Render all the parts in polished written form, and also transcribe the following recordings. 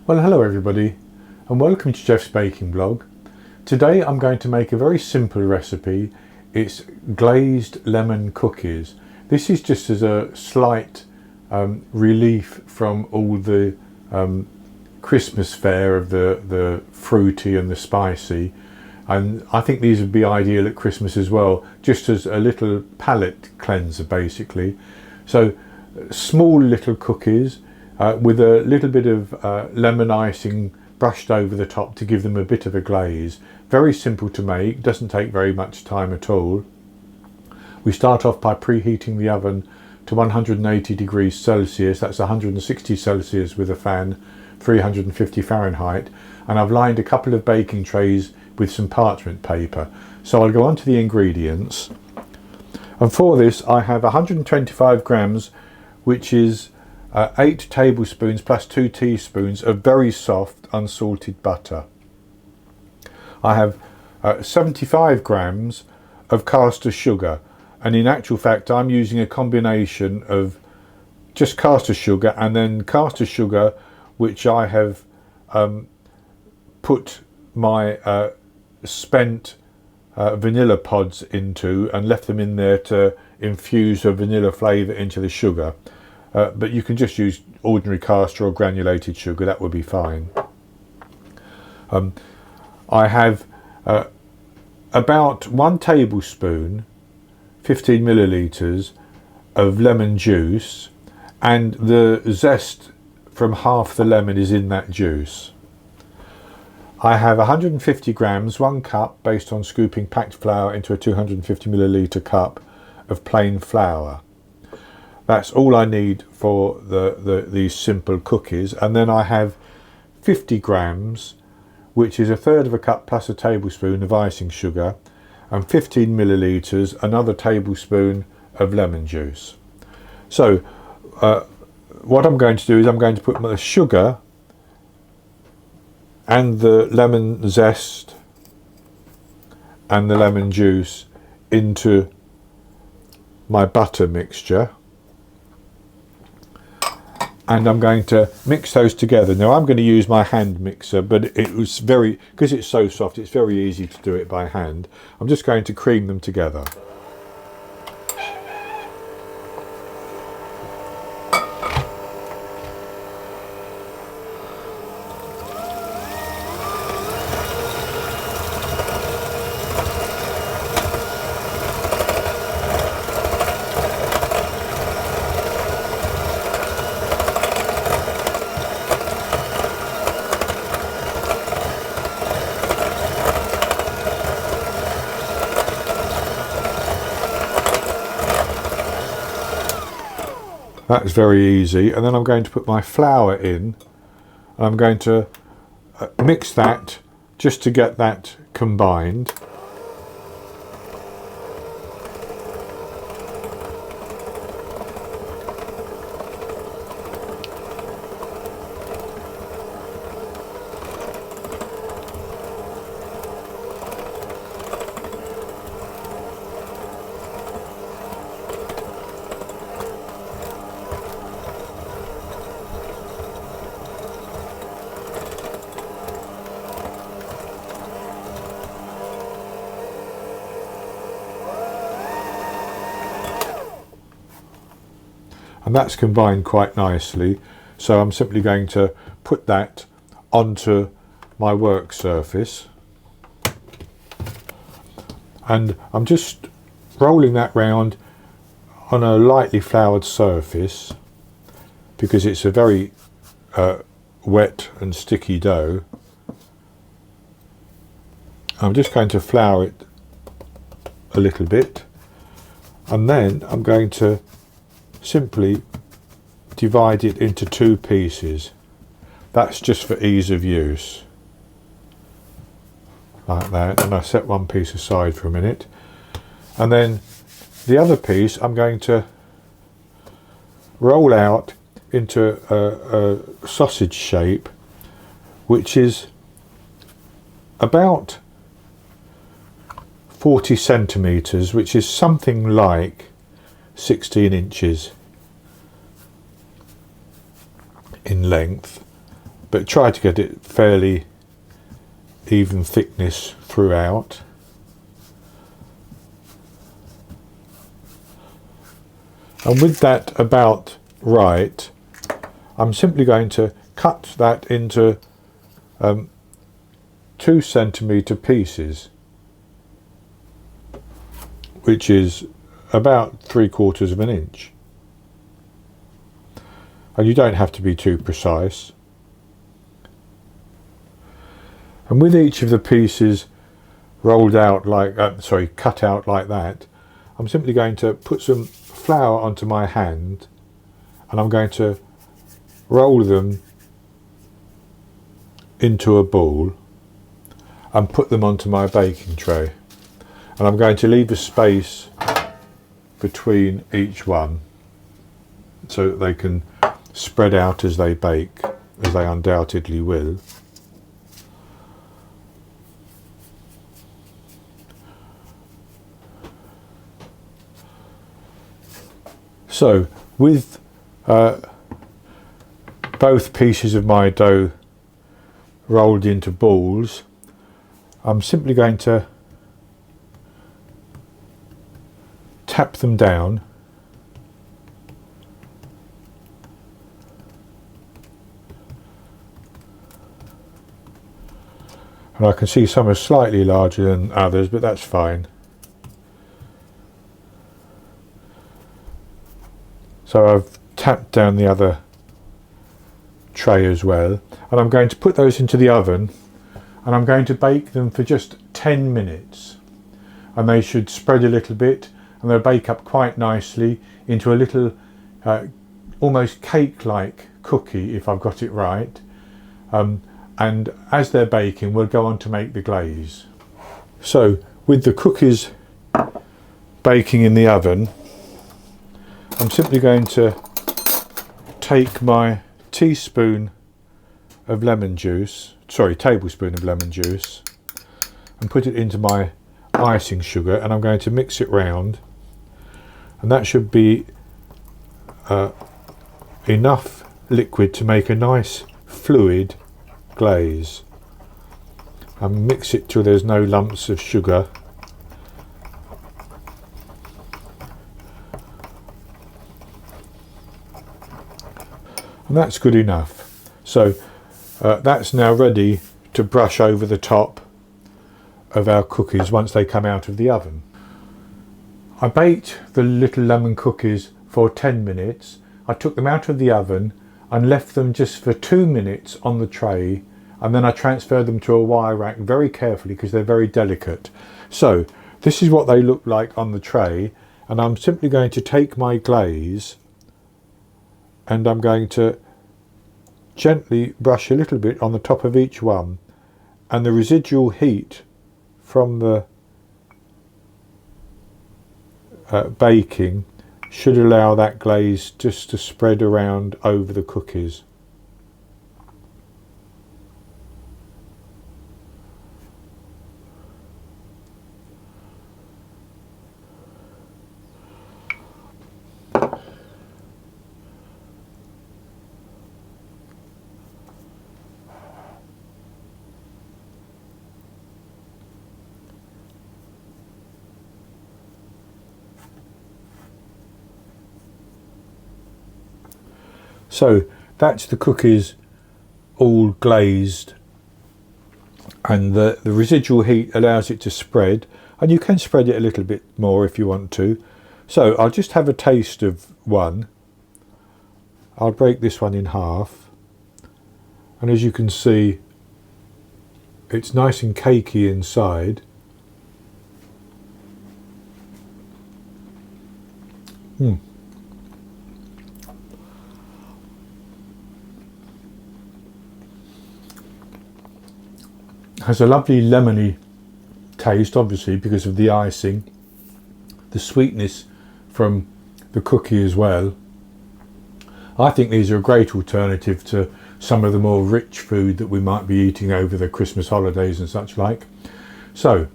Well, hello everybody and welcome to Jeff's Baking Blog. Today I'm going to make a very simple recipe. It's glazed lemon cookies. This is just as a slight relief from all the Christmas fare of the fruity and the spicy, and I think these would be ideal at Christmas as well, just as a little palate cleanser basically. So small little cookies with a little bit of lemon icing brushed over the top to give them a bit of a glaze. Very simple to make, doesn't take very much time at all. We start off by preheating the oven to 180 degrees Celsius, that's 160 Celsius with a fan, 350 Fahrenheit, and I've lined a couple of baking trays with some parchment paper. So I'll go on to the ingredients, and for this I have 125 grams, which is 8 tablespoons plus 2 teaspoons of very soft unsalted butter. I have 75 grams of caster sugar, and in actual fact I'm using a combination of just caster sugar and then caster sugar which I have put my spent vanilla pods into and left them in there to infuse a vanilla flavour into the sugar. But you can just use ordinary caster or granulated sugar, that would be fine. I have about 1 tablespoon, 15 millilitres of lemon juice, and the zest from half the lemon is in that juice. I have 150 grams, 1 cup, based on scooping packed flour into a 250 millilitre cup of plain flour. That's all I need for these simple cookies. And then I have 50 grams, which is 1/3 of a cup plus a tablespoon of icing sugar, and 15 millilitres, another tablespoon of lemon juice. So what I'm going to do is I'm going to put the sugar and the lemon zest and the lemon juice into my butter mixture, and I'm going to mix those together. Now I'm going to use my hand mixer, but it was because it's so soft, it's very easy to do it by hand. I'm just going to cream them together. That's very easy. And then I'm going to put my flour in, and I'm going to mix that just to get that combined. And that's combined quite nicely, so I'm simply going to put that onto my work surface, and I'm just rolling that round on a lightly floured surface because it's a very wet and sticky dough. I'm just going to flour it a little bit, and then I'm going to simply divide it into 2 pieces. That's just for ease of use, like that, and I set one piece aside for a minute, and then the other piece I'm going to roll out into a sausage shape, which is about 40 centimetres, which is something like 16 inches in length, but try to get it fairly even thickness throughout. And with that about right, I'm simply going to cut that into 2 centimetre pieces, which is about 3/4 of an inch. And you don't have to be too precise. And with each of the pieces rolled out like, cut out like that, I'm simply going to put some flour onto my hand, and I'm going to roll them into a ball and put them onto my baking tray. And I'm going to leave a space between each one so that they can spread out as they bake, as they undoubtedly will. So with both pieces of my dough rolled into balls, I'm simply going to tap them down and I can see some are slightly larger than others, but that's fine. So I've tapped down the other tray as well, and I'm going to put those into the oven, and I'm going to bake them for just 10 minutes, and they should spread a little bit, and they'll bake up quite nicely into a little almost cake-like cookie, if I've got it right. And as they're baking, we'll go on to make the glaze. So with the cookies baking in the oven, I'm simply going to take my tablespoon of lemon juice, and put it into my icing sugar, and I'm going to mix it round, and that should be enough liquid to make a nice fluid glaze. And mix it till there's no lumps of sugar. And that's good enough. So that's now ready to brush over the top of our cookies once they come out of the oven. I baked the little lemon cookies for 10 minutes. I took them out of the oven and left them just for 2 minutes on the tray, and then I transferred them to a wire rack very carefully because they're very delicate. So this is what they look like on the tray, and I'm simply going to take my glaze and I'm going to gently brush a little bit on the top of each one, and the residual heat from the baking should allow that glaze just to spread around over the cookies. So that's the cookies all glazed, and the residual heat allows it to spread, and you can spread it a little bit more if you want to. So I'll just have a taste of one. I'll break this one in half, and as you can see, it's nice and cakey inside. Has a lovely lemony taste, obviously because of the icing, the sweetness from the cookie as well. I think these are a great alternative to some of the more rich food that we might be eating over the Christmas holidays and such like. So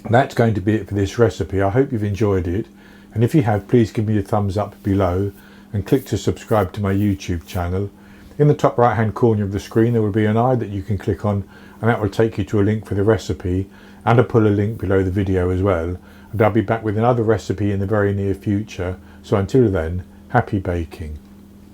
that's going to be it for this recipe. I hope you've enjoyed it, and if you have, please give me a thumbs up below and click to subscribe to my YouTube channel. In the top right hand corner of the screen there will be an eye that you can click on, and that will take you to a link for the recipe, and I'll put a link below the video as well. And I'll be back with another recipe in the very near future, so until then, happy baking.